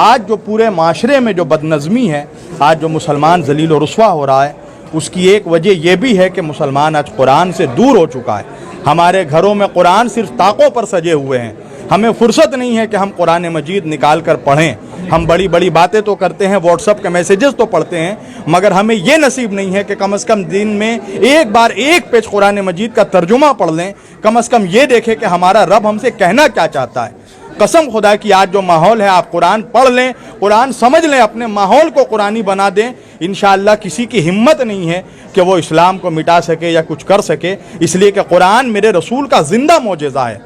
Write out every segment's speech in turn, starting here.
آج جو پورے معاشرے میں جو بدنظمی ہے، آج جو مسلمان ذلیل و رسوا ہو رہا ہے، اس کی ایک وجہ یہ بھی ہے کہ مسلمان آج قرآن سے دور ہو چکا ہے۔ ہمارے گھروں میں قرآن صرف طاقوں پر سجے ہوئے ہیں، ہمیں فرصت نہیں ہے کہ ہم قرآن مجید نکال کر پڑھیں۔ ہم بڑی بڑی باتیں تو کرتے ہیں، واٹس ایپ کے میسیجز تو پڑھتے ہیں، مگر ہمیں یہ نصیب نہیں ہے کہ کم از کم دن میں ایک بار ایک پیج قرآن مجید کا ترجمہ پڑھ لیں، کم از کم یہ دیکھیں کہ ہمارا رب ہم سے کہنا کیا چاہتا ہے۔ قسم خدا کی آج جو ماحول ہے، آپ قرآن پڑھ لیں، قرآن سمجھ لیں، اپنے ماحول کو قرآنی بنا دیں، انشاءاللہ کسی کی ہمت نہیں ہے کہ وہ اسلام کو مٹا سکے یا کچھ کر سکے، اس لیے کہ قرآن میرے رسول کا زندہ معجزہ ہے۔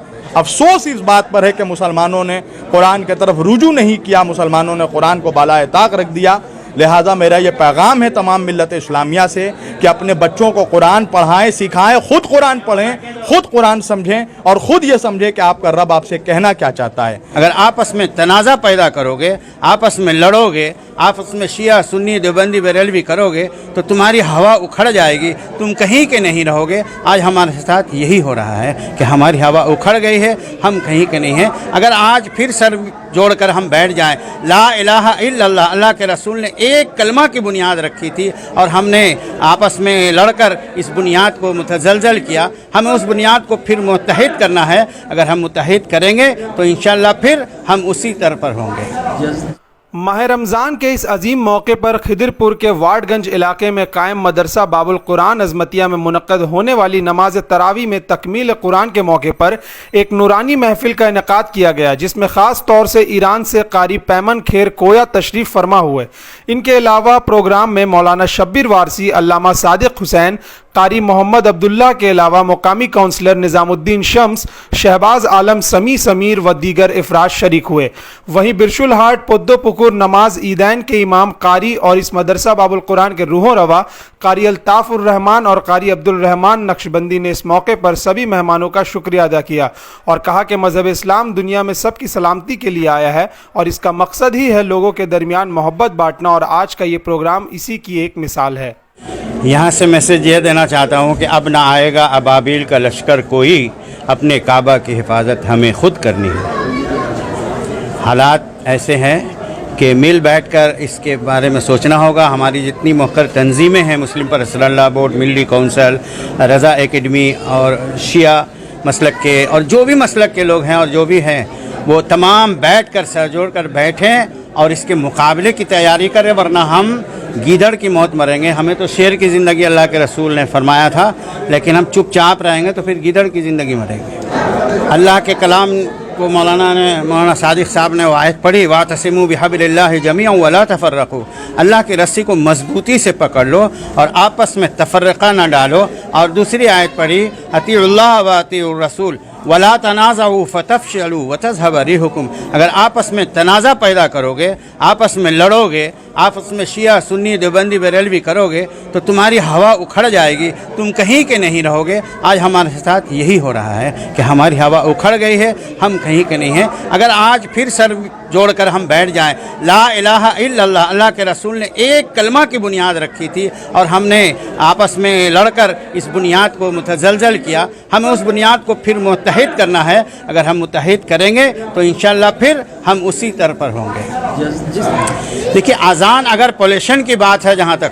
افسوس اس بات پر ہے کہ مسلمانوں نے قرآن کی طرف رجوع نہیں کیا، مسلمانوں نے قرآن کو بالائے طاق رکھ دیا۔ لہٰذا میرا یہ پیغام ہے تمام ملت اسلامیہ سے کہ اپنے بچوں کو قرآن پڑھائیں، سکھائیں، خود قرآن پڑھیں، خود قرآن سمجھیں اور خود یہ سمجھیں کہ آپ کا رب آپ سے کہنا کیا چاہتا ہے۔ اگر آپس میں تنازع پیدا کرو گے، آپس میں لڑو گے، آپس میں شیعہ سنی دیوبندی بریلوی کرو گے تو تمہاری ہوا اکھڑ جائے گی، تم کہیں کے نہیں رہو گے۔ آج ہمارے ساتھ یہی ہو رہا ہے کہ ہماری ہوا اکھڑ گئی ہے، ہم کہیں کے نہیں ہیں۔ اگر آج پھر سر جوڑ کر ہم بیٹھ جائیں، لا الہ الا اللہ، اللہ کے رسول نے ایک کلمہ کی بنیاد رکھی تھی اور ہم نے آپس میں لڑ کر اس بنیاد کو متزلزل کیا، ہمیں اس بنیاد کو پھر متحد کرنا ہے۔ اگر ہم متحد کریں گے تو انشاءاللہ پھر ہم اسی طرح پر ہوں گے۔ ماہ رمضان کے اس عظیم موقع پر خدرپور کے واٹ گنج علاقے میں قائم مدرسہ باب القرآن عظمتیہ میں منعقد ہونے والی نماز تراویح میں تکمیل قرآن کے موقع پر ایک نورانی محفل کا انعقاد کیا گیا، جس میں خاص طور سے ایران سے قاری پیمن کھیر کویا تشریف فرما ہوئے۔ ان کے علاوہ پروگرام میں مولانا شبیر وارسی، علامہ صادق حسین، قاری محمد عبداللہ کے علاوہ مقامی کونسلر نظام الدین شمس، شہباز عالم سمی سمیر و دیگر افراد شریک ہوئے۔ وہیں برشل ہاٹ پدو پکور نماز عیدین کے امام قاری اور اس مدرسہ باب القرآن کے روح روا قاری الطاف الرحمان اور قاری عبد الرحمان نقشبندی نے اس موقع پر سبھی مہمانوں کا شکریہ ادا کیا اور کہا کہ مذہب اسلام دنیا میں سب کی سلامتی کے لیے آیا ہے اور اس کا مقصد ہی ہے لوگوں کے درمیان محبت بانٹنا، اور آج کا یہ پروگرام اسی کی ایک مثال ہے۔ یہاں سے میسج یہ دینا چاہتا ہوں کہ اب نہ آئے گا ابابیل کا لشکر کوئی، اپنے کعبہ کی حفاظت ہمیں خود کرنی ہے۔ حالات ایسے ہیں کہ مل بیٹھ کر اس کے بارے میں سوچنا ہوگا۔ ہماری جتنی موقر تنظیمیں ہیں، مسلم پر صلی اللہ بورڈ، ملی کونسل، رضا اکیڈمی اور شیعہ مسلک کے اور جو بھی مسلک کے لوگ ہیں اور جو بھی ہیں، وہ تمام بیٹھ کر سر جوڑ کر بیٹھیں اور اس کے مقابلے کی تیاری کریں، ورنہ ہم گیدڑ کی موت مریں گے۔ ہمیں تو شیر کی زندگی اللہ کے رسول نے فرمایا تھا، لیکن ہم چپ چاپ رہیں گے تو پھر گیدڑ کی زندگی مریں گے۔ اللہ کے کلام کو مولانا صادق صاحب نے وہ آیت پڑھی، وَاعْتَصِمُوا بِحَبْلِ اللَّهِ جَمِيعًا وَلَا تَفَرَّقُوا، اللہ کی رسی کو مضبوطی سے پکڑ لو اور آپس میں تفرقہ نہ ڈالو۔ اور دوسری آیت پڑھی، اطیعوا اللہ واطیعوا الرسول وَلَا تَنَازَعُوا فَتَفْشَلُوا وَتَذْهَبَ رِیحُکُم۔ اگر آپس میں تنازع پیدا کرو گے، آپس میں لڑو گے، آپس میں شیعہ سنی دیوبندی بریلوی کرو گے تو تمہاری ہوا اکھڑ جائے گی، تم کہیں کے نہیں رہو گے۔ آج ہمارے ساتھ یہی ہو رہا ہے کہ ہماری ہوا اکھڑ گئی ہے، ہم کہیں کے نہیں ہیں۔ اگر آج پھر سر جوڑ کر ہم بیٹھ جائیں، لا الہ الا اللہ، اللہ کے رسول نے ایک کلمہ کی بنیاد رکھی تھی اور ہم نے آپس میں لڑ کر اس بنیاد کو متزلزل کیا، ہمیں اس بنیاد کو پھر متحد کرنا ہے۔ اگر ہم متحد کریں گے تو انشاءاللہ پھر ہم اسی طرح پر ہوں گے۔ دیکھیے، اذان اگر پولیوشن کی بات ہے، جہاں تک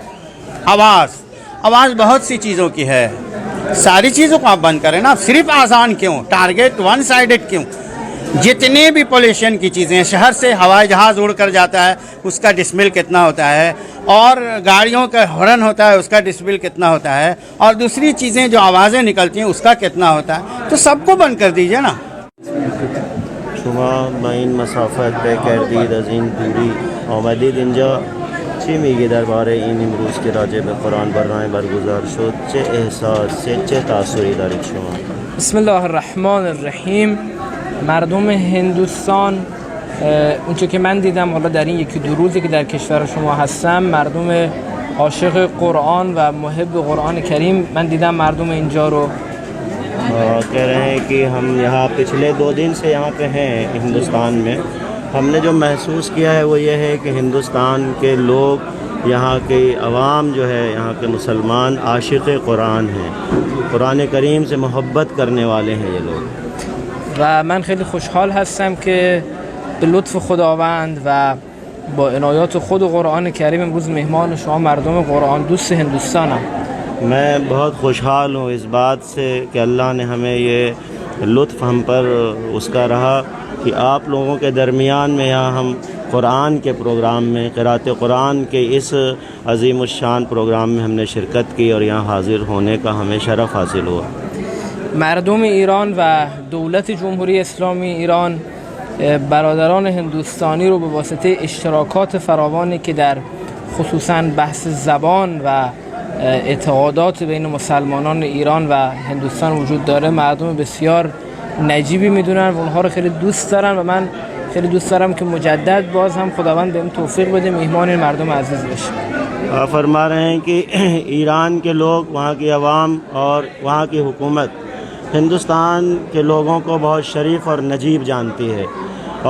آواز بہت سی چیزوں کی ہے، ساری چیزوں کو آپ بند کریں نا، صرف اذان کیوں؟ ٹارگیٹ ون سائیڈڈ کیوں؟ جتنے بھی پولیوشن کی چیزیں ہیں، شہر سے ہوائی جہاز اڑ کر جاتا ہے، اس کا ڈسمل کتنا ہوتا ہے، اور گاڑیوں کا ہارن ہوتا ہے، اس کا ڈسمل کتنا ہوتا ہے، اور دوسری چیزیں جو آوازیں نکلتی ہیں اس کا کتنا ہوتا ہے، تو سب کو بند کر دیجئے نا۔ شما این مسافت به کردید از این دوری آمدید اینجا، چی میگی درباره این امروز که راجع به قرآن برنامه برگزار شد؟ چه احساس، چه تأثیری دارید شما؟ بسم الله الرحمن الرحیم. مردم هندوستان، اونچه که من دیدم حالا در این یکی دو روزی که در کشور شما هستم، مردم عاشق قرآن و محب قرآن کریم من دیدم مردم اینجا رو کہہ رہے ہیں کہ ہم یہاں پچھلے 2 دن سے یہاں پہ ہیں ہندوستان میں، ہم نے جو محسوس کیا ہے وہ یہ ہے کہ ہندوستان کے لوگ، یہاں کے عوام جو ہے، یہاں کے مسلمان عاشق قرآن ہیں، قرآن کریم سے محبت کرنے والے ہیں یہ لوگ۔ و من خیلی خوشحال هستم که به لطف خداوند و با عنایات خود و قرآن کریم امروز مهمان شما مردم قرآن دوست ہندوستانم. میں بہت خوشحال ہوں اس بات سے کہ اللہ نے ہمیں یہ لطف ہم پر اس کا رہا کہ آپ لوگوں کے درمیان میں یہاں ہم قرآن کے پروگرام میں قرأت قرآن کے اس عظیم الشان پروگرام میں ہم نے شرکت کی اور یہاں حاضر ہونے کا ہمیں شرف حاصل ہوا. مردم ایران و دولت جمهوری اسلامی ایران برادران هندوستانی رو به واسطه اشتراکات فراوانی که در خصوصاً بحث زبان و اعتقادات بین مسلمانان ایران و هندوستان وجود داره مردم بسیار نجیبی میدونن و اونها رو خیلی دوست دارن و من خیلی دوست دارم که مجدد باز هم خداوند بهم توفیق بده مهمان این مردم عزیز بشه. آپ فرما رہے ہیں کہ ایران کے لوگ، وہاں کی عوام اور وہاں کی حکومت ہندوستان کے لوگوں کو بہت شریف اور نجیب جانتی ہے،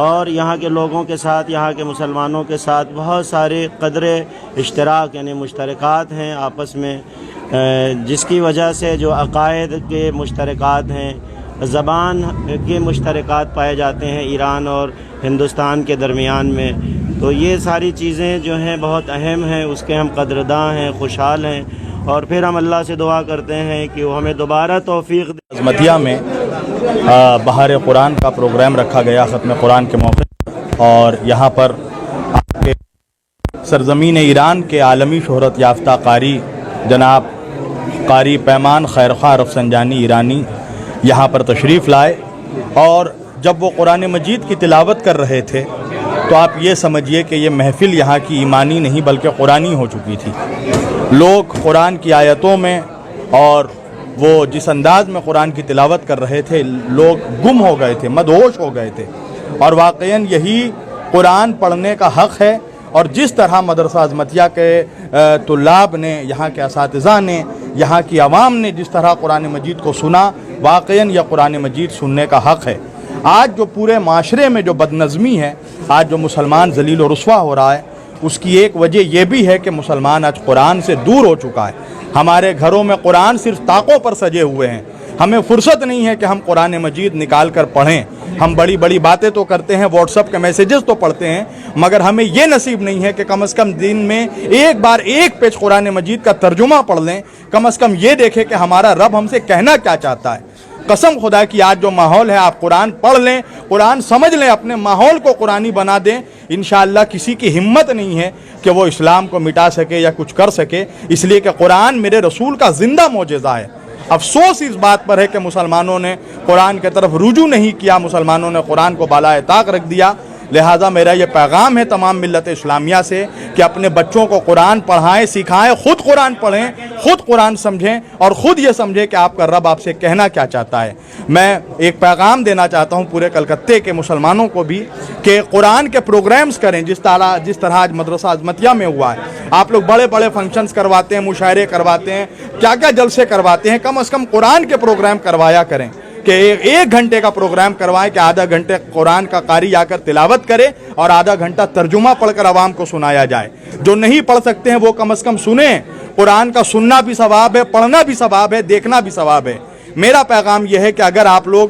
اور یہاں کے لوگوں کے ساتھ، یہاں کے مسلمانوں کے ساتھ بہت سارے قدر اشتراک یعنی مشترکات ہیں آپس میں، جس کی وجہ سے جو عقائد کے مشترکات ہیں، زبان کے مشترکات پائے جاتے ہیں ایران اور ہندوستان کے درمیان میں. تو یہ ساری چیزیں جو ہیں بہت اہم ہیں، اس کے ہم قدرداں ہیں، خوشحال ہیں، اور پھر ہم اللہ سے دعا کرتے ہیں کہ وہ ہمیں دوبارہ توفیق دے. عظمتیہ میں بہار قرآن کا پروگرام رکھا گیا ختم قرآن کے موقع پر، اور یہاں پر آپ کے سرزمین ایران کے عالمی شہرت یافتہ قاری جناب قاری پیمان خیرخواہ رفسنجانی ایرانی یہاں پر تشریف لائے، اور جب وہ قرآن مجید کی تلاوت کر رہے تھے تو آپ یہ سمجھیے کہ یہ محفل یہاں کی ایمانی نہیں بلکہ قرآنی ہو چکی تھی. لوگ قرآن کی آیتوں میں اور وہ جس انداز میں قرآن کی تلاوت کر رہے تھے لوگ گم ہو گئے تھے، مدہوش ہو گئے تھے. اور واقعاً یہی قرآن پڑھنے کا حق ہے، اور جس طرح مدرسہ عظمتیہ کے طلاب نے، یہاں کے اساتذہ نے، یہاں کی عوام نے جس طرح قرآن مجید کو سنا، واقعاً یہ قرآن مجید سننے کا حق ہے. آج جو پورے معاشرے میں جو بدنظمی ہے، آج جو مسلمان ذلیل و رسوا ہو رہا ہے، اس کی ایک وجہ یہ بھی ہے کہ مسلمان آج قرآن سے دور ہو چکا ہے. ہمارے گھروں میں قرآن صرف طاقوں پر سجے ہوئے ہیں. ہمیں فرصت نہیں ہے کہ ہم قرآن مجید نکال کر پڑھیں. ہم بڑی بڑی باتیں تو کرتے ہیں، واٹس ایپ کے میسیجز تو پڑھتے ہیں، مگر ہمیں یہ نصیب نہیں ہے کہ کم از کم دن میں ایک بار ایک پیج قرآن مجید کا ترجمہ پڑھ لیں. کم از کم یہ دیکھیں کہ ہمارا رب ہم سے کہنا کیا چاہتا ہے. قسم خدا کی آج جو ماحول ہے، آپ قرآن پڑھ لیں، قرآن سمجھ لیں، اپنے ماحول کو قرآنی بنا دیں، انشاءاللہ کسی کی ہمت نہیں ہے کہ وہ اسلام کو مٹا سکے یا کچھ کر سکے، اس لیے کہ قرآن میرے رسول کا زندہ معجزہ ہے. افسوس اس بات پر ہے کہ مسلمانوں نے قرآن کی طرف رجوع نہیں کیا، مسلمانوں نے قرآن کو بالائے طاق رکھ دیا. لہٰذا میرا یہ پیغام ہے تمام ملت اسلامیہ سے کہ اپنے بچوں کو قرآن پڑھائیں، سکھائیں، خود قرآن پڑھیں، خود قرآن سمجھیں، اور خود یہ سمجھیں کہ آپ کا رب آپ سے کہنا کیا چاہتا ہے. میں ایک پیغام دینا چاہتا ہوں پورے کلکتے کے مسلمانوں کو بھی کہ قرآن کے پروگرامز کریں، جس طرح آج مدرسہ عظمتیہ میں ہوا ہے. آپ لوگ بڑے بڑے فنکشنز کرواتے ہیں، مشاعرے کرواتے ہیں، کیا کیا جلسے کرواتے ہیں. کم از کم قرآن کے پروگرام کروایا کریں، کہ ایک گھنٹے کا پروگرام کروائیں کہ آدھا گھنٹے قرآن کا قاری آ کر تلاوت کرے اور آدھا گھنٹہ ترجمہ پڑھ کر عوام کو سنایا جائے. جو نہیں پڑھ سکتے ہیں وہ کم از کم سنیں. قرآن کا سننا بھی ثواب ہے، پڑھنا بھی ثواب ہے، دیکھنا بھی ثواب ہے. میرا پیغام یہ ہے کہ اگر آپ لوگ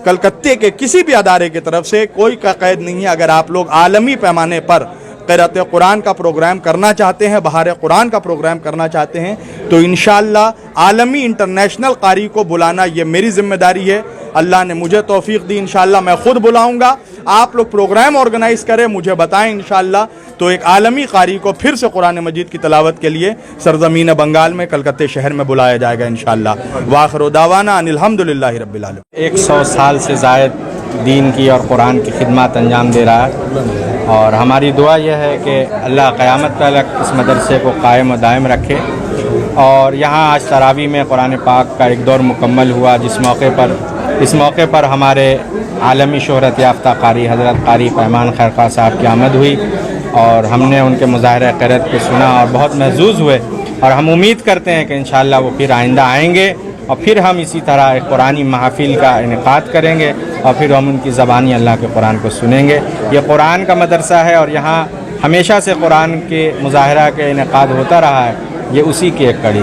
کلکتے کے کسی بھی ادارے کی طرف سے کوئی کا قید نہیں ہے، اگر آپ لوگ عالمی پیمانے پر قرأت قرآن کا پروگرام کرنا چاہتے ہیں، بہار قرآن کا پروگرام کرنا چاہتے ہیں، تو انشاءاللہ عالمی انٹرنیشنل قاری کو بلانا یہ میری ذمہ داری ہے. اللہ نے مجھے توفیق دی، انشاءاللہ میں خود بلاؤں گا. آپ لوگ پروگرام آرگنائز کریں، مجھے بتائیں، انشاءاللہ تو ایک عالمی قاری کو پھر سے قرآن مجید کی تلاوت کے لیے سرزمین بنگال میں کلکتے شہر میں بلایا جائے گا انشاءاللہ. وآخر دعوانا ان الحمدللہ رب العالمین. 100 سال سے زائد دین کی اور قرآن کی خدمات انجام دے رہا ہے، اور ہماری دعا یہ ہے کہ اللہ قیامت تک اس مدرسے کو قائم و دائم رکھے. اور یہاں آج تراویح میں قرآن پاک کا ایک دور مکمل ہوا، اس موقع پر ہمارے عالمی شہرت یافتہ قاری حضرت قاری پیمان خیرخواہ صاحب کی آمد ہوئی، اور ہم نے ان کے مظاہرہ قرأت کو سنا اور بہت محظوظ ہوئے. اور ہم امید کرتے ہیں کہ انشاءاللہ وہ پھر آئندہ آئیں گے، اور پھر ہم اسی طرح ایک قرآنی محافل کا انعقاد کریں گے، اور پھر ہم ان کی زبانی اللہ کے قرآن کو سنیں گے. یہ قرآن کا مدرسہ ہے، اور یہاں ہمیشہ سے قرآن کے مظاہرہ کے انعقاد ہوتا رہا ہے. یہ اسی کی ایک کڑی